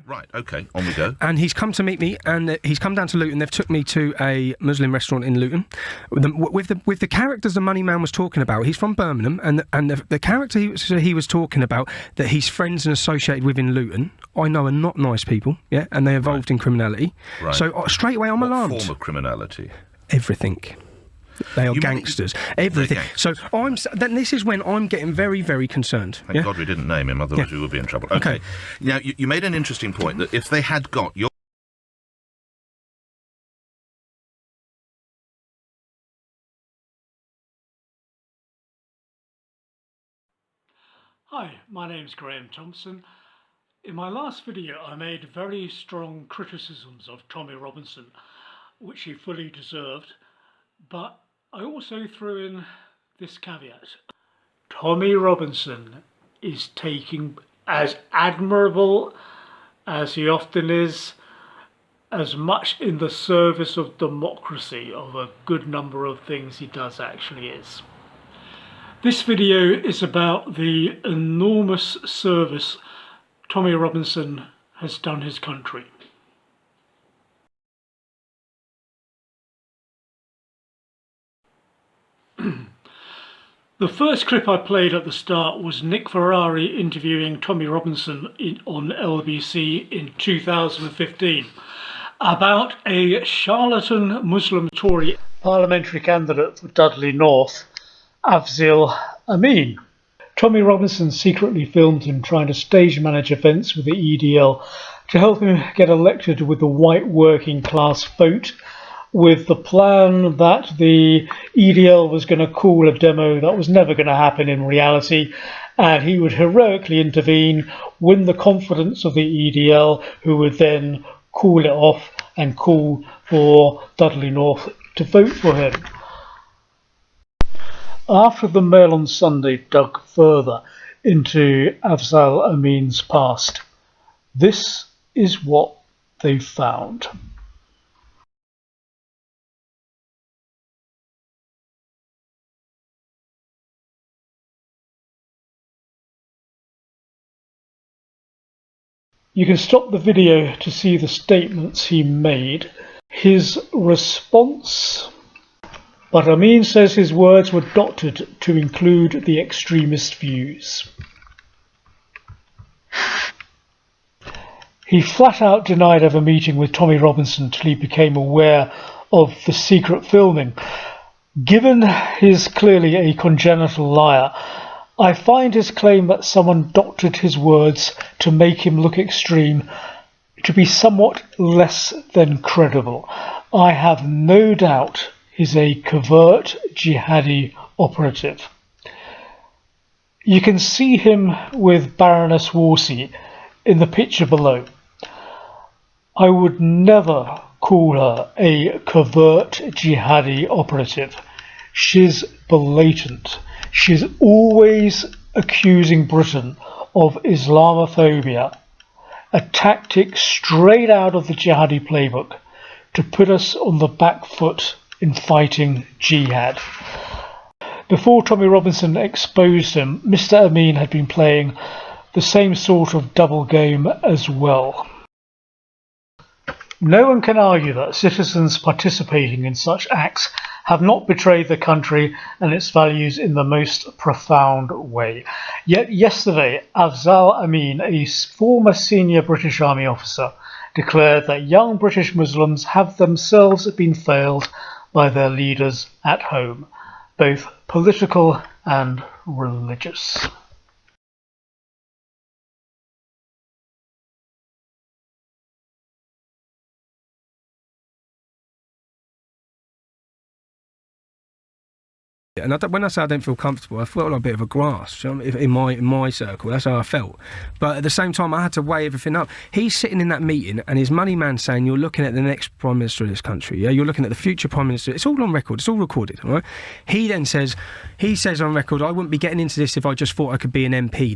Right, okay, on we go. And he's come to meet me, and he's come down to Luton. They've took me to a Muslim restaurant in Luton with the characters the money man was talking about. He's from Birmingham, and the character he was talking about that he's friends and associated with in Luton, I know are not nice people, yeah, and they're involved in criminality. Right. So straight away I'm alarmed. What form of criminality? Everything. They are gangsters. Everything. So then this is when I'm getting very, very concerned. Thank God we didn't name him, otherwise we would be in trouble. Okay. Now, you made an interesting point that if they had got your... Hi, my name's Graham Thompson. In my last video I made very strong criticisms of Tommy Robinson, which he fully deserved, but I also threw in this caveat. Tommy Robinson is taking, as admirable as he often is, as much in the service of democracy of a good number of things he does actually is. This video is about the enormous service Tommy Robinson has done his country. The first clip I played at the start was Nick Ferrari interviewing Tommy Robinson on LBC in 2015 about a charlatan Muslim Tory parliamentary candidate for Dudley North, Afzal Amin. Tommy Robinson secretly filmed him trying to stage manage events with the EDL to help him get elected with the white working class vote, with the plan that the EDL was going to call a demo that was never going to happen in reality, and he would heroically intervene, win the confidence of the EDL, who would then call it off and call for Dudley North to vote for him. After the Mail on Sunday dug further into Afzal Amin's past, this is what they found. You can stop the video to see the statements he made. His response, but Amin says his words were doctored to include the extremist views. He flat out denied ever meeting with Tommy Robinson till he became aware of the secret filming. Given he's clearly a congenital liar, I find his claim that someone doctored his words to make him look extreme to be somewhat less than credible. I have no doubt he's a covert jihadi operative. You can see him with Baroness Wolsey in the picture below. I would never call her a covert jihadi operative. She's blatant. She's always accusing Britain of Islamophobia, a tactic straight out of the jihadi playbook to put us on the back foot in fighting jihad. Before Tommy Robinson exposed him, Mr. Amin had been playing the same sort of double game as well. No one can argue that citizens participating in such acts have not betrayed the country and its values in the most profound way. Yet yesterday, Afzal Amin, a former senior British Army officer, declared that young British Muslims have themselves been failed by their leaders at home, both political and religious. And when I say I don't feel comfortable, I felt like a bit of a grass, you know, in my circle. That's how I felt. But at the same time, I had to weigh everything up. He's sitting in that meeting, and his money man saying, "You're looking at the next prime minister of this country. Yeah, you're looking at the future prime minister." It's all on record. It's all recorded. All right. He then says, on record, "I wouldn't be getting into this if I just thought I could be an MP."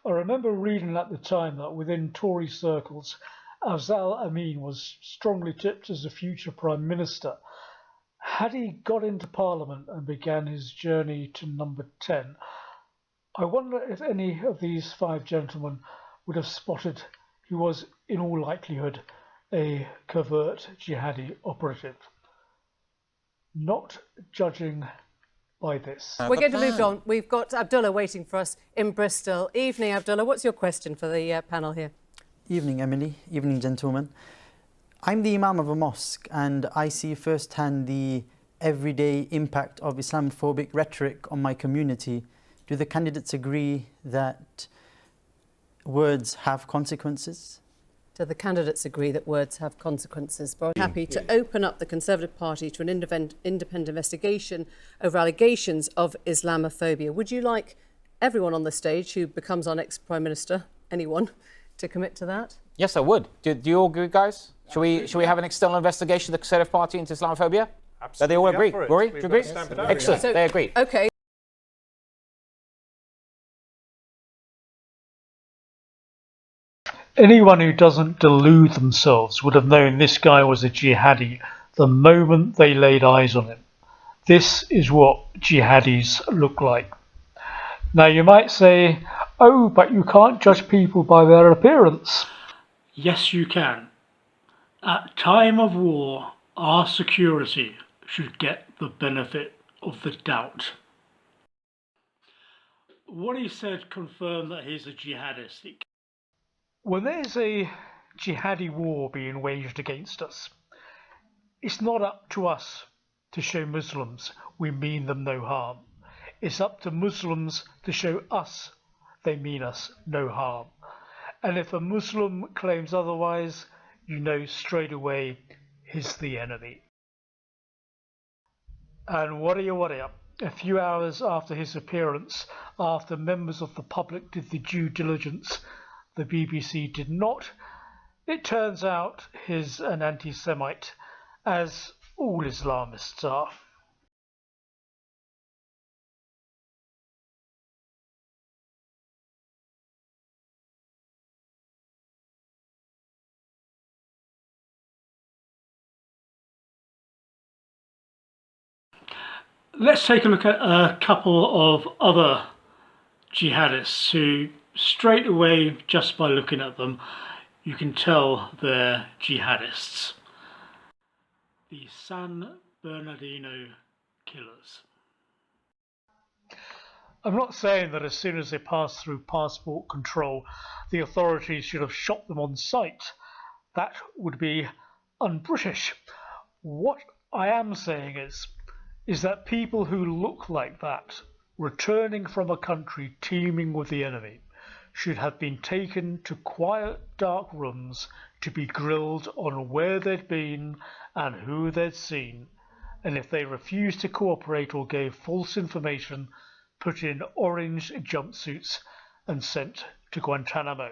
I remember reading at the time that within Tory circles, Afzal Amin was strongly tipped as a future prime minister. Had he got into Parliament and began his journey to number 10, I wonder if any of these five gentlemen would have spotted he was, in all likelihood, a covert jihadi operative. Not judging by this. We're going to move on. We've got Abdullah waiting for us in Bristol. Evening, Abdullah. What's your question for the panel here? Evening, Emily. Evening, gentlemen. I'm the Imam of a mosque and I see firsthand the everyday impact of Islamophobic rhetoric on my community. Do the candidates agree that words have consequences? Do the candidates agree that words have consequences? But I'm happy to open up the Conservative Party to an independent investigation over allegations of Islamophobia. Would you like everyone on the stage who becomes our next Prime Minister, anyone, to commit to that? Yes, I would. Do you all agree, guys? Should we have an external investigation of the Conservative Party into Islamophobia? Absolutely. That they all agree. Rory, do you agree? Excellent. So, they agree. OK. Anyone who doesn't delude themselves would have known this guy was a jihadi the moment they laid eyes on him. This is what jihadis look like. Now you might say, oh, but you can't judge people by their appearance. Yes, you can. At time of war, our security should get the benefit of the doubt. What he said confirmed that he's a jihadist. When there's a jihadi war being waged against us, it's not up to us to show Muslims we mean them no harm. It's up to Muslims to show us they mean us no harm. And if a Muslim claims otherwise, you know straight away he's the enemy. And warrior, a few hours after his appearance, after members of the public did the due diligence the BBC did not, it turns out he's an anti-Semite, as all Islamists are. Let's take a look at a couple of other jihadists who straight away, just by looking at them, you can tell they're jihadists. The San Bernardino killers. I'm not saying that as soon as they pass through passport control, the authorities should have shot them on sight. That would be un-British. What I am saying is that people who look like that, returning from a country teeming with the enemy, should have been taken to quiet, dark rooms to be grilled on where they'd been and who they'd seen, and if they refused to cooperate or gave false information, put in orange jumpsuits and sent to Guantanamo.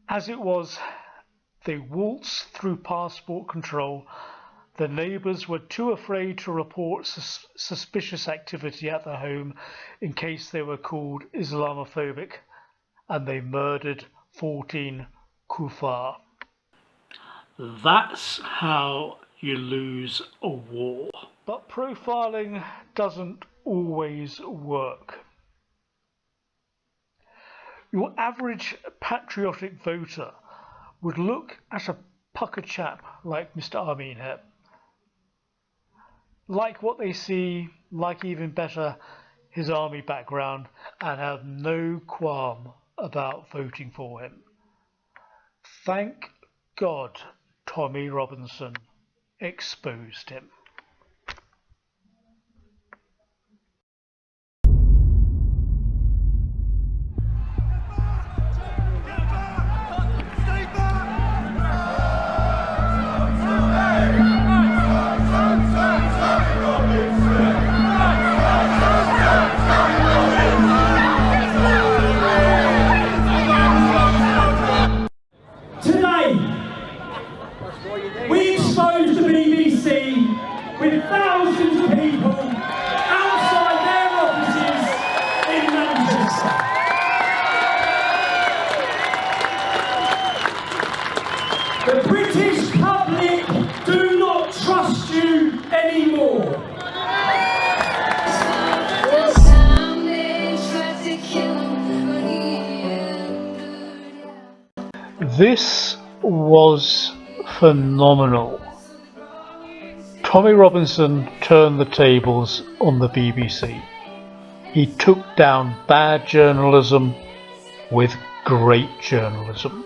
As it was, they waltzed through passport control. The neighbours were too afraid to report suspicious activity at their home in case they were called Islamophobic, and they murdered 14 kuffar. That's how you lose a war. But profiling doesn't always work. Your average patriotic voter would look at a pucker chap like Mr. Amin here, like what they see, like even better his army background, and have no qualm about voting for him. Thank God Tommy Robinson exposed him. We exposed the BBC This was phenomenal. Tommy Robinson turned the tables on the BBC. He took down bad journalism with great journalism.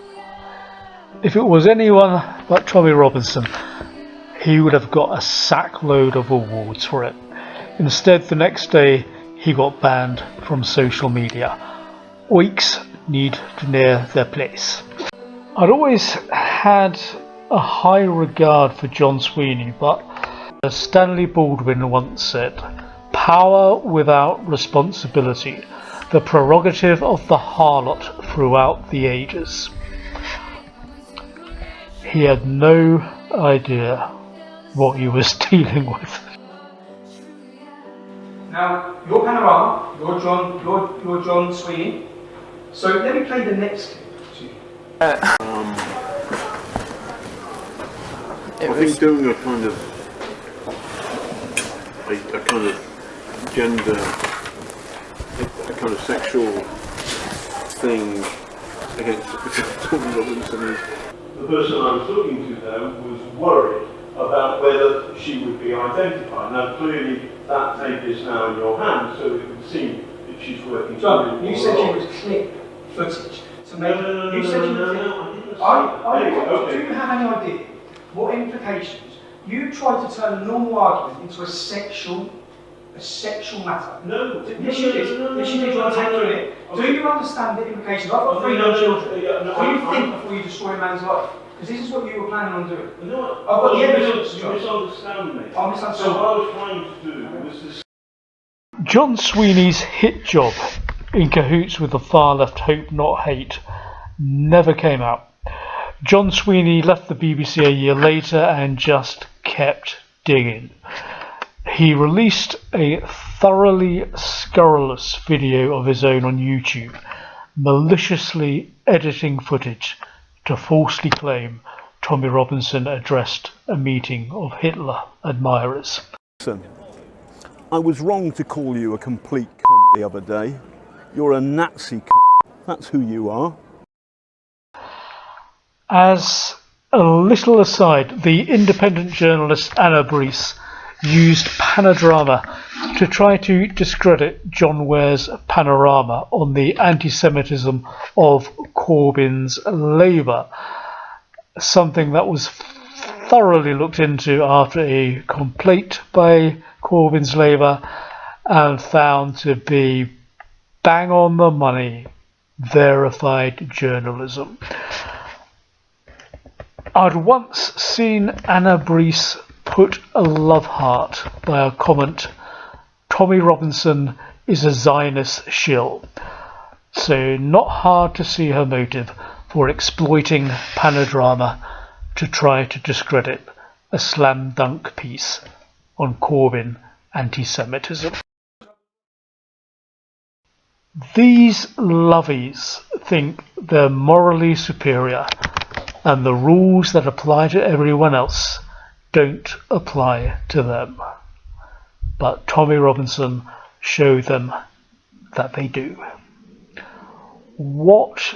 If it was anyone but Tommy Robinson, he would have got a sackload of awards for it. Instead, the next day, he got banned from social media. Oiks need to know their place. I'd always had a high regard for John Sweeney, but as Stanley Baldwin once said, "Power without responsibility, the prerogative of the harlot throughout the ages." He had no idea what he was dealing with. Now, you're Panorama, you're John Sweeney. So let me play the next clip. I think doing a kind of gender, a kind of sexual thing against Tommy Robinson is. The person I was talking to though was worried about whether she would be identified. Now clearly that tape is now in your hands, so it would seem that she's working. John, you said you would clip footage to make. No, you said you would. I didn't say Do you have any idea what implications? You tried to turn a normal argument into a sexual matter. No. Yes, you did. Yes, you did. You want to take it. Do you understand the implications? I've got 3 young children. Do you think before you destroy a man's life? Because this is what you were planning on doing. No, I've got the evidence. You misunderstand me. I misunderstand. So what I was trying to do was to. John Sweeney's hit job, in cahoots with the far left Hope Not Hate, never came out. John Sweeney left the BBC a year later and just kept digging. He released a thoroughly scurrilous video of his own on YouTube, maliciously editing footage to falsely claim Tommy Robinson addressed a meeting of Hitler admirers. Listen, I was wrong to call you a complete cunt the other day. You're a Nazi cunt. That's who you are. As a little aside, the independent journalist Anna Brees used Panodrama to try to discredit John Ware's Panorama on the anti-Semitism of Corbyn's Labour, something that was thoroughly looked into after a complaint by Corbyn's Labour and found to be bang on the money, verified journalism. I'd once seen Anna Brees put a love heart by a comment, "Tommy Robinson is a Zionist shill," so not hard to see her motive for exploiting Panodrama to try to discredit a slam dunk piece on Corbyn anti-Semitism. These lovies think they're morally superior and the rules that apply to everyone else don't apply to them. But Tommy Robinson showed them that they do. What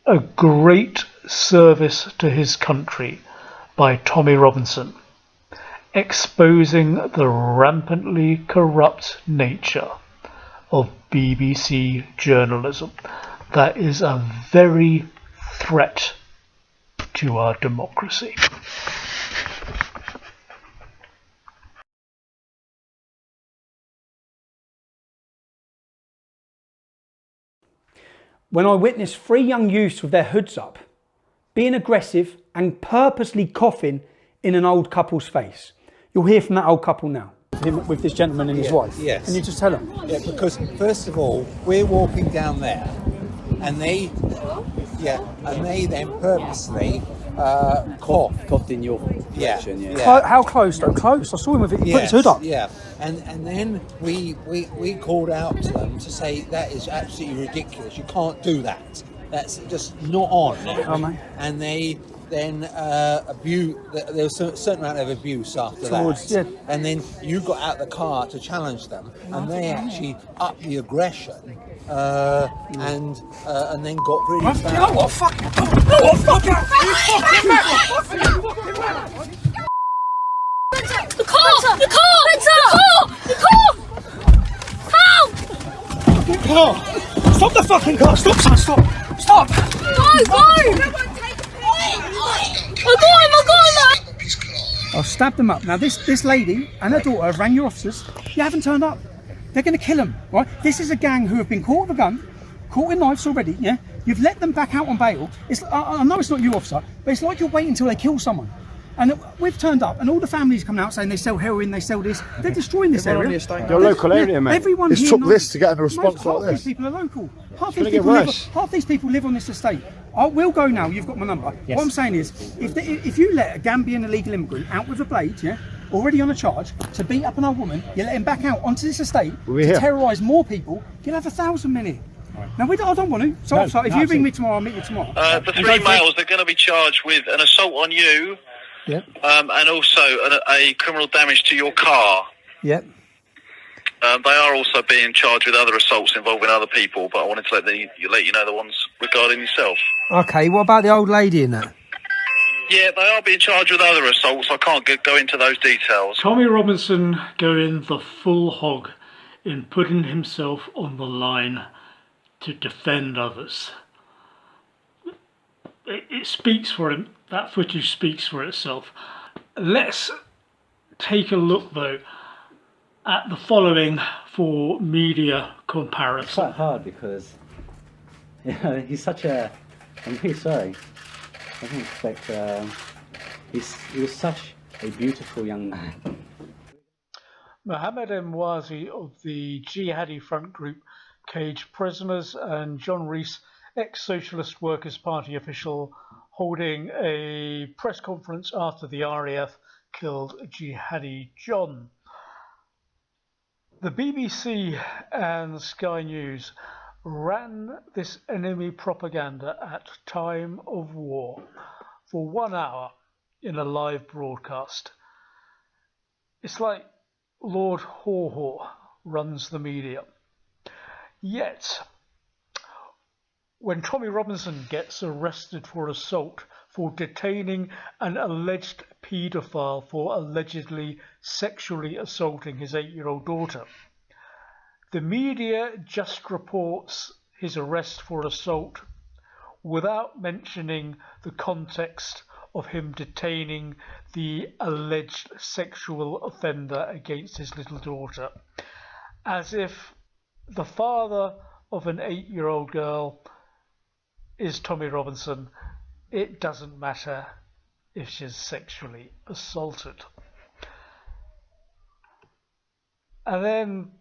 a great service to his country by Tommy Robinson, exposing the rampantly corrupt nature of BBC journalism that is a very threat to our democracy. When I witnessed 3 young youths with their hoods up, being aggressive and purposely coughing in an old couple's face. You'll hear from that old couple now. Him with this gentleman and his wife. Yes. Can you just tell them? Yeah, because first of all, we're walking down there, and they then purposely coughed in your direction. Yeah. How close though? Close. I saw him with it. He put his hood up. Yeah, and then we called out to them to say that is absolutely ridiculous. You can't do that. That's just not on. Oh, mate. And they then there was a certain amount of abuse after that. And then you got out the car to challenge them, and they actually upped the aggression, and then got really bad. You know what? Fuck it. The car! The car! Help! Stop the fucking car! Stop, son! Stop! Go! I got him! I'll stab them up. Now this lady and her daughter have rang your officers. You haven't turned up. They're going to kill them, right? This is a gang who have been caught with a gun, caught with knives already, yeah? You've let them back out on bail. I know it's not you, officer, but it's like you're waiting until they kill someone. And we've turned up, and all the families come out saying they sell heroin, they sell this. They're destroying this area. Your local area, mate. Everyone it's here took knows, this to get a response half like this. These people are local. Half these people live on this estate. We'll go now. You've got my number. Yes. What I'm saying is, if you let a Gambian illegal immigrant out with a blade, yeah, already on a charge to beat up an old woman, you let him back out onto this estate to terrorise more people, you'll have 1,000 men here. Now, I don't want to. So, if you ring me tomorrow, I'll meet you tomorrow. The three males, they're going to be charged with an assault on you, and also a criminal damage to your car. Yep. They are also being charged with other assaults involving other people, but I wanted to let you know the ones regarding yourself. Okay, what about the old lady in that? Yeah, they are being charged with other assaults. I can't go into those details. Tommy Robinson going the full hog in putting himself on the line to defend others. It speaks for him. That footage speaks for itself. Let's take a look, though, at the following for media comparison. It's quite hard because he's such a... I'm really sorry. I didn't expect... he was such a beautiful young man. Mohammed Emwazi of the Jihadi front group Caged Prisoners, and John Rees, ex-Socialist Workers' Party official, holding a press conference after the RAF killed Jihadi John. The BBC and Sky News ran this enemy propaganda at time of war for 1 hour in a live broadcast. It's like Lord Haw runs the media. Yet, when Tommy Robinson gets arrested for assault for detaining an alleged paedophile for allegedly sexually assaulting his 8-year-old daughter, the media just reports his arrest for assault without mentioning the context of him detaining the alleged sexual offender against his little daughter, as if the father of an 8-year-old girl is Tommy Robinson. It doesn't matter if she's sexually assaulted. And then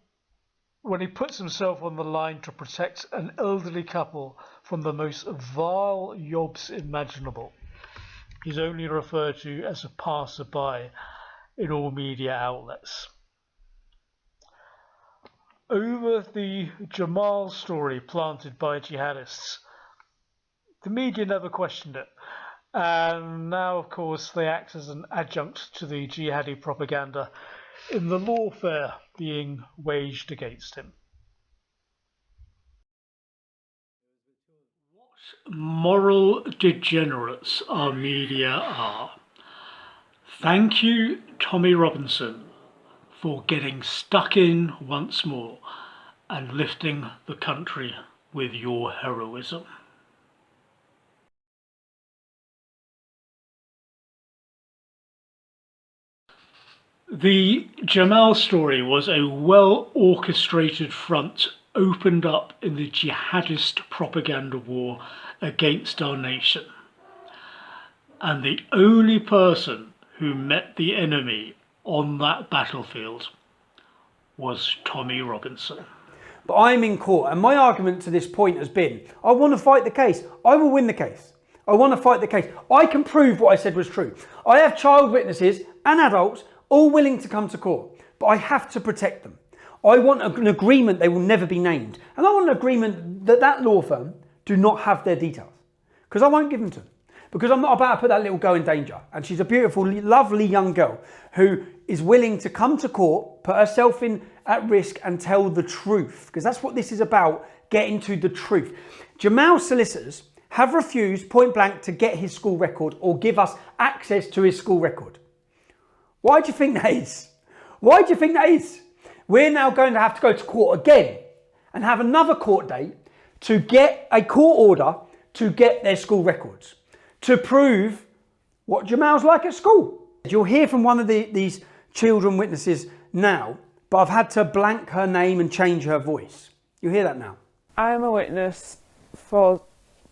when he puts himself on the line to protect an elderly couple from the most vile yobs imaginable, he's only referred to as a passerby in all media outlets. Over the Jamal story planted by jihadists, the media never questioned it, and now of course they act as an adjunct to the jihadi propaganda in the lawfare being waged against him. What moral degenerates our media are. Thank you, Tommy Robinson, for getting stuck in once more and lifting the country with your heroism. The Jamal story was a well-orchestrated front opened up in the jihadist propaganda war against our nation. And the only person who met the enemy on that battlefield was Tommy Robinson. But I'm in court, and my argument to this point has been, I want to fight the case. I will win the case. I want to fight the case. I can prove what I said was true. I have child witnesses and adults all willing to come to court, but I have to protect them. I want an agreement they will never be named. And I want an agreement that that law firm do not have their details, because I won't give them to them. because I'm not about to put that little girl in danger. And she's a beautiful, lovely young girl who is willing to come to court, put herself at risk and tell the truth, because that's what this is about, getting to the truth. Jamal's solicitors have refused point blank to get his school record or give us access to his school record. Why do you think that is? Why do you think that is? We're now going to have to go to court again and have another court date to get a court order to get their school records, to prove what Jamal's like at school. You'll hear from one of these children witnesses now, but I've had to blank her name and change her voice. You'll hear that now. I am a witness for,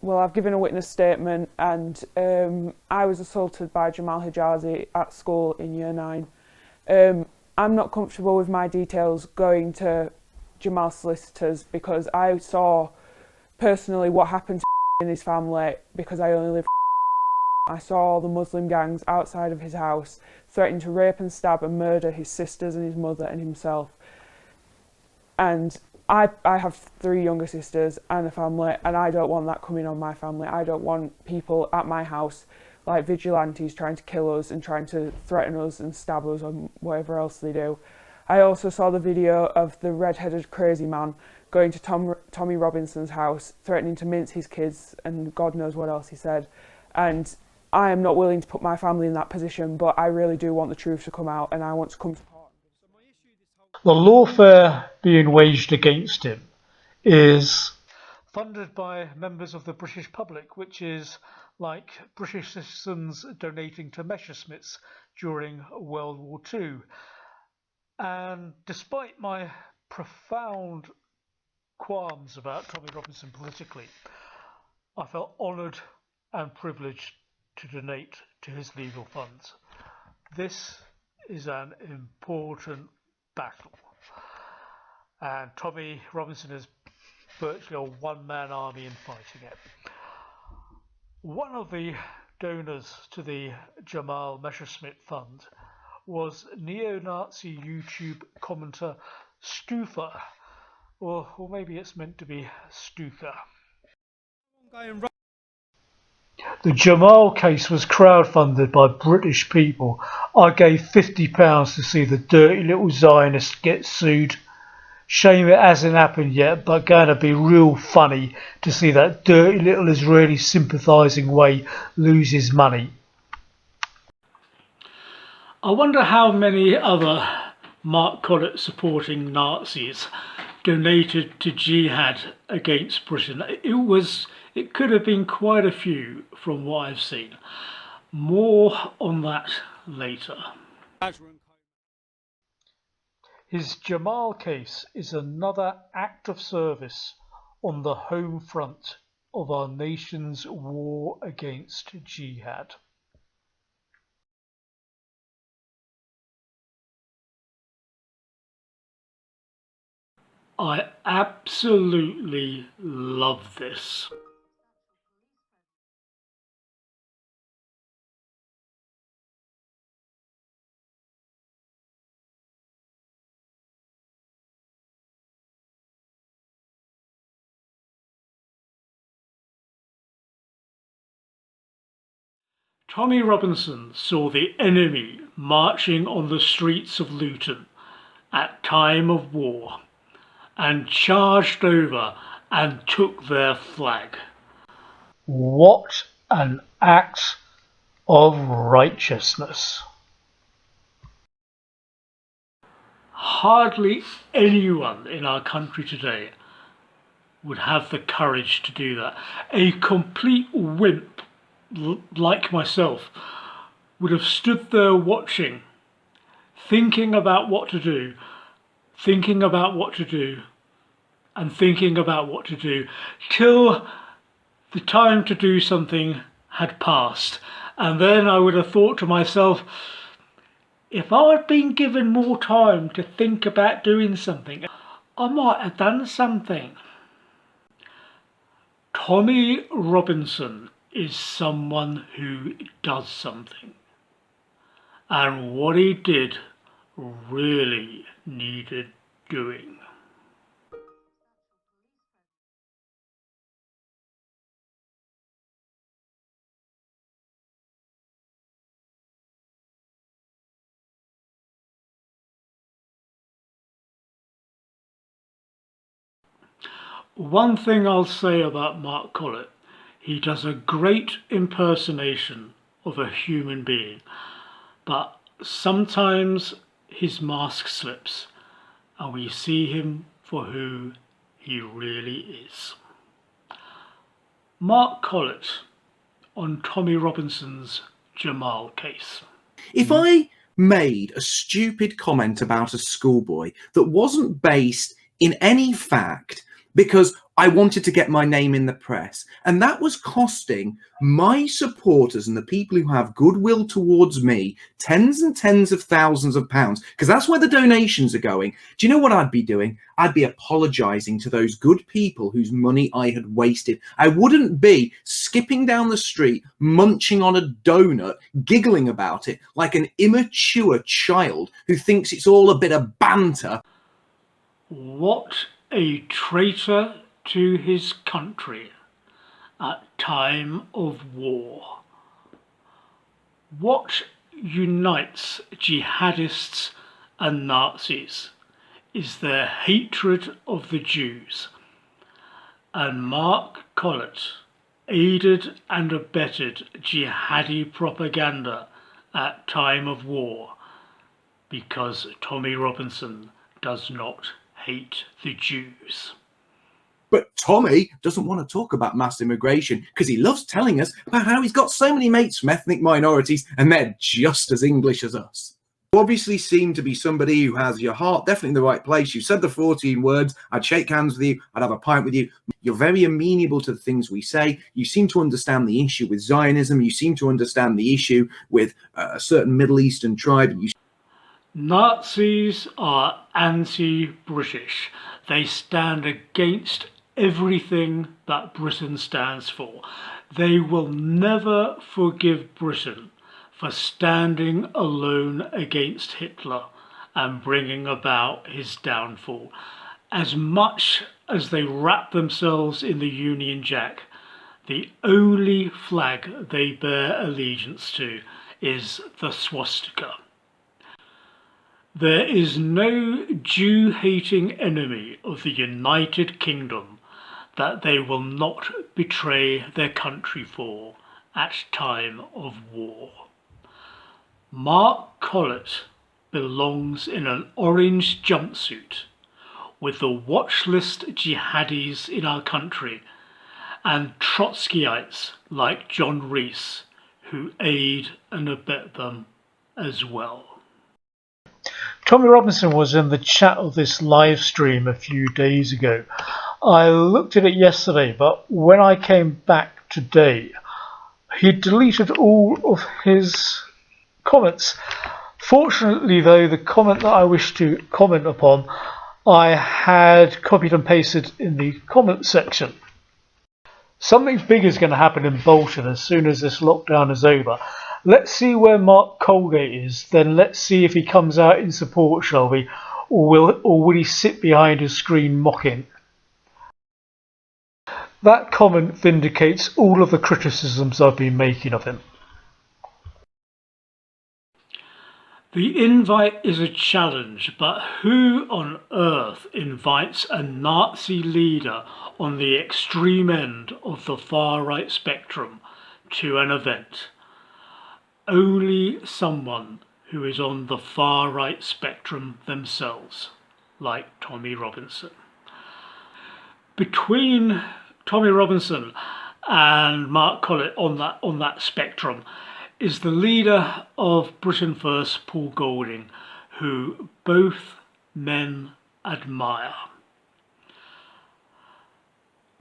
well, I've given a witness statement, and I was assaulted by Jamal Hijazi at school in Year 9. I'm not comfortable with my details going to Jamal's solicitors because I saw personally what happened to in his family because I only live. I saw all the Muslim gangs outside of his house threatening to rape and stab and murder his sisters and his mother and himself. And I have 3 younger sisters and a family, and I don't want that coming on my family. I don't want people at my house like vigilantes trying to kill us and trying to threaten us and stab us and whatever else they do. I also saw the video of the red-headed crazy man going to Tommy Robinson's house, threatening to mince his kids and God knows what else he said. And I am not willing to put my family in that position, but I really do want the truth to come out and I want to come to court. The lawfare being waged against him is funded by members of the British public, which is like British citizens donating to Messerschmitts during World War II. And despite my profound qualms about Tommy Robinson politically, I felt honoured and privileged to donate to his legal funds. This is an important battle, and Tommy Robinson is virtually a one-man army in fighting it. One of the donors to the Jamal Messerschmitt Fund was neo-Nazi YouTube commenter Stufer, or maybe it's meant to be Stuka. The Jamal case was crowdfunded by British people. I gave £50 to see the dirty little Zionist get sued. Shame it hasn't happened yet, but going to be real funny to see that dirty little Israeli sympathising way lose his money. I wonder how many other Mark Collett supporting Nazis donated to Jihad against Britain. It could have been quite a few from what I've seen. More on that later. His Jamal case is another act of service on the home front of our nation's war against Jihad. I absolutely love this. Tommy Robinson saw the enemy marching on the streets of Luton at time of war and charged over and took their flag. What an act of righteousness. Hardly anyone in our country today would have the courage to do that. A complete wimp like myself would have stood there watching, thinking about what to do, thinking about what to do, and thinking about what to do, till the time to do something had passed. And then I would have thought to myself, if I had been given more time to think about doing something, I might have done something. Tommy Robinson is someone who does something. And what he did really needed doing. One thing I'll say about Mark Collett, he does a great impersonation of a human being, but sometimes his mask slips and we see him for who he really is. Mark Collett on Tommy Robinson's Jamal case. If I made a stupid comment about a schoolboy that wasn't based in any fact because I wanted to get my name in the press, and that was costing my supporters and the people who have goodwill towards me tens and tens of thousands of pounds, because that's where the donations are going, do you know what I'd be doing? I'd be apologising to those good people whose money I had wasted. I wouldn't be skipping down the street, munching on a donut, giggling about it like an immature child who thinks it's all a bit of banter. What a traitor to his country at time of war. What unites jihadists and Nazis is their hatred of the Jews, and Mark Collett aided and abetted jihadi propaganda at time of war because Tommy Robinson does not hate the Jews. But Tommy doesn't want to talk about mass immigration because he loves telling us about how he's got so many mates from ethnic minorities and they're just as English as us. You obviously seem to be somebody who has your heart definitely in the right place. You said the 14 words, I'd shake hands with you, I'd have a pint with you. You're very amenable to the things we say. You seem to understand the issue with Zionism. You seem to understand the issue with a certain Middle Eastern tribe. Nazis are anti-British. They stand against everything that Britain stands for. They will never forgive Britain for standing alone against Hitler and bringing about his downfall. As much as they wrap themselves in the Union Jack, the only flag they bear allegiance to is the swastika. There is no Jew-hating enemy of the United Kingdom that they will not betray their country for at time of war. Mark Collett belongs in an orange jumpsuit with the watch list jihadis in our country and Trotskyites like John Rees who aid and abet them as well. Tommy Robinson was in the chat of this live stream a few days ago. I looked at it yesterday, but when I came back today, he deleted all of his comments. Fortunately, though, the comment that I wish to comment upon, I had copied and pasted in the comment section. Something big is going to happen in Bolton as soon as this lockdown is over. Let's see where Mark Colgate is, then let's see if he comes out in support, shall we? Or will he sit behind his screen mocking? That comment vindicates all of the criticisms I've been making of him. The invite is a challenge, but who on earth invites a Nazi leader on the extreme end of the far-right spectrum to an event? Only someone who is on the far-right spectrum themselves, like Tommy Robinson. Between Tommy Robinson and Mark Collett on that spectrum is the leader of Britain First, Paul Golding, who both men admire.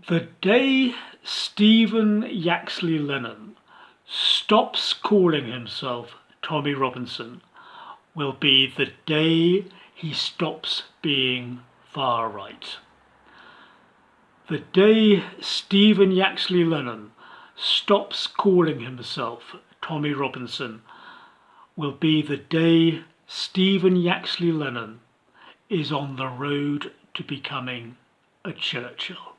The day Stephen Yaxley Lennon stops calling himself Tommy Robinson will be the day he stops being far right. The day Stephen Yaxley Lennon stops calling himself Tommy Robinson will be the day Stephen Yaxley Lennon is on the road to becoming a Churchill.